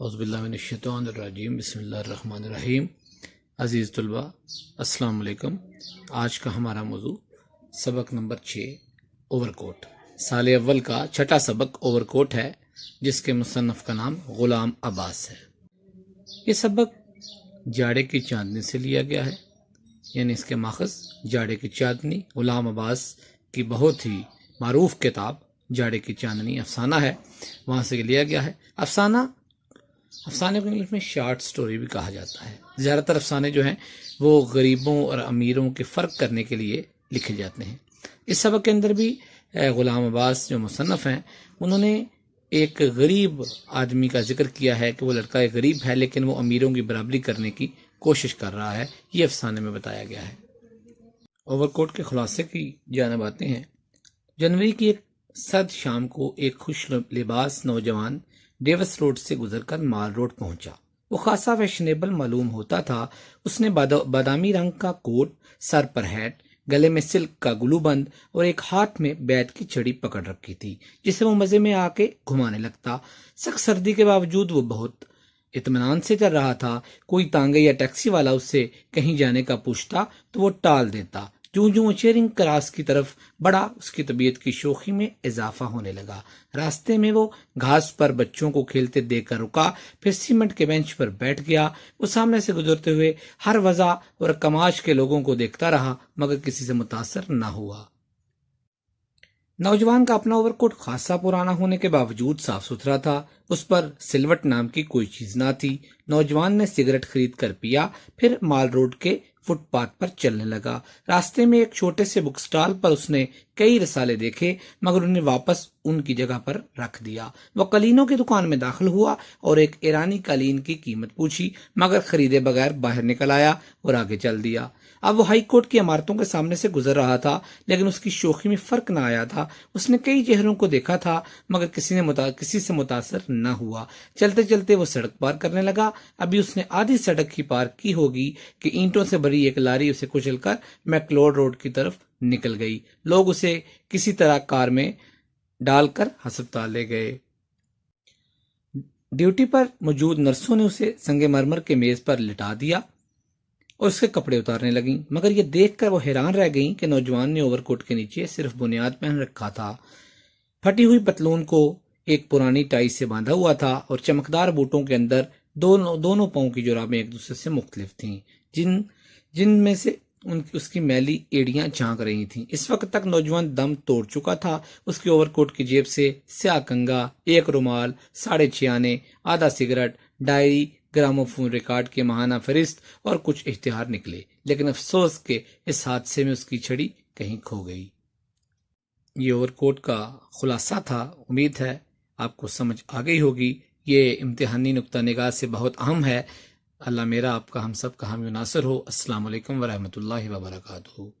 اعوذ باللہ من الشیطان الرجیم بسم اللہ الرحمن الرحیم۔ عزیز طلباء السلام علیکم۔ آج کا ہمارا موضوع سبق نمبر 6 اوور کوٹ، سال اول کا چھٹا سبق اوور کوٹ ہے، جس کے مصنف کا نام غلام عباس ہے۔ یہ سبق جاڑے کی چاندنی سے لیا گیا ہے، یعنی اس کے ماخذ جاڑے کی چاندنی غلام عباس کی بہت ہی معروف کتاب جاڑے کی چاندنی افسانہ ہے، وہاں سے لیا گیا ہے۔ افسانے کو انگلش میں شارٹ سٹوری بھی کہا جاتا ہے۔ زیادہ تر افسانے جو ہیں وہ غریبوں اور امیروں کے فرق کرنے کے لیے لکھے جاتے ہیں۔ اس سبق کے اندر بھی غلام عباس جو مصنف ہیں، انہوں نے ایک غریب آدمی کا ذکر کیا ہے کہ وہ لڑکا ایک غریب ہے لیکن وہ امیروں کی برابری کرنے کی کوشش کر رہا ہے، یہ افسانے میں بتایا گیا ہے۔ اوور کوٹ کے خلاصے کی جانب آتے ہیں۔ جنوری کی ایک سرد شام کو ایک خوش لباس نوجوان ڈیوس روڈ سے گزر کر مال روڈ پہنچا۔ وہ خاصا فیشنیبل معلوم ہوتا تھا۔ اس نے بادامی رنگ کا کوٹ، سر پر ہیٹ، گلے میں سلک کا گلو بند اور ایک ہاتھ میں بیٹ کی چھڑی پکڑ رکھی تھی، جسے وہ مزے میں آ کے گھمانے لگتا۔ سخت سردی کے باوجود وہ بہت اطمینان سے چل رہا تھا۔ کوئی تانگے یا ٹیکسی والا اس سے کہیں جانے کا پوچھتا تو وہ ٹال دیتا۔ جو چیرنگ کراس کی طرف بڑھا، اس کی طبیعت کی شوخی میں اضافہ ہونے لگا۔ راستے میں وہ گھاس پر بچوں کو کھیلتے دیکھ کر رکا، پھر سیمنٹ کے بینچ پر بیٹھ گیا۔ وہ سامنے سے گزرتے ہوئے ہر وضع اور کماش کے لوگوں کو دیکھتا رہا، مگر کسی سے متاثر نہ ہوا۔ نوجوان کا اپنا اوور کوٹ خاصا پرانا ہونے کے باوجود صاف ستھرا تھا۔ اس پر سلوٹ نام کی کوئی چیز نہ تھی۔ نوجوان نے سگریٹ خرید کر پیا، پھر مال روڈ کے فٹ پاتھ پر چلنے لگا۔ راستے میں ایک چھوٹے سے بک سٹال پر اس نے کئی رسالے دیکھے، مگر انہیں واپس ان کی جگہ پر رکھ دیا۔ وہ قالینوں کی دکان میں داخل ہوا اور ایک ایرانی قالین کی قیمت پوچھی، مگر خریدے بغیر باہر نکل آیا اور آگے چل دیا۔ اب وہ ہائی کورٹ کی عمارتوں کے سامنے سے گزر رہا تھا، لیکن اس کی شوخی میں فرق نہ آیا تھا۔ اس نے کئی چہروں کو دیکھا تھا، مگر کسی سے متاثر نہ ہوا۔ چلتے چلتے وہ سڑک پار کرنے لگا۔ ابھی اس نے آدھی سڑک ہی پار کی ہوگی کہ اینٹوں سے بھری ایک لاری اسے کچل کر میکلوڈ روڈ کی طرف نکل گئی۔ لوگ اسے کسی طرح کار میں ڈال کر ہسپتال لے گئے۔ ڈیوٹی پر موجود نرسوں نے اسے سنگ مرمر کے میز پر لٹا دیا اور اس کے کپڑے اتارنے لگیں، مگر یہ دیکھ کر وہ حیران رہ گئیں کہ نوجوان نے اوور کوٹ کے نیچے صرف بنیاد پہن رکھا تھا۔ پھٹی ہوئی پتلون کو ایک پرانی ٹائی سے باندھا ہوا تھا اور چمکدار بوٹوں کے اندر دونوں پاؤں کی جرابیں ایک دوسرے سے مختلف تھیں، جن میں سے اس کی میلی ایڑیاں جھانک رہی تھیں۔ اس وقت تک نوجوان دم توڑ چکا تھا۔ اس کے اوور کوٹ کی جیب سے سیاہ کنگا، ایک رومال، 6.5 آنے، آدھا سگریٹ، ڈائری، گراموفون ریکارڈ کے ماہانہ فہرست اور کچھ اشتہار نکلے، لیکن افسوس کہ اس حادثے میں اس کی چھڑی کہیں کھو گئی۔ یہ اوور کوٹ کا خلاصہ تھا۔ امید ہے آپ کو سمجھ آ گئی ہوگی۔ یہ امتحانی نقطہ نگاہ سے بہت اہم ہے۔ اللہ میرا، آپ کا، ہم سب کا حامی و ناصر ہو۔ السلام علیکم ورحمۃ اللہ وبرکاتہ۔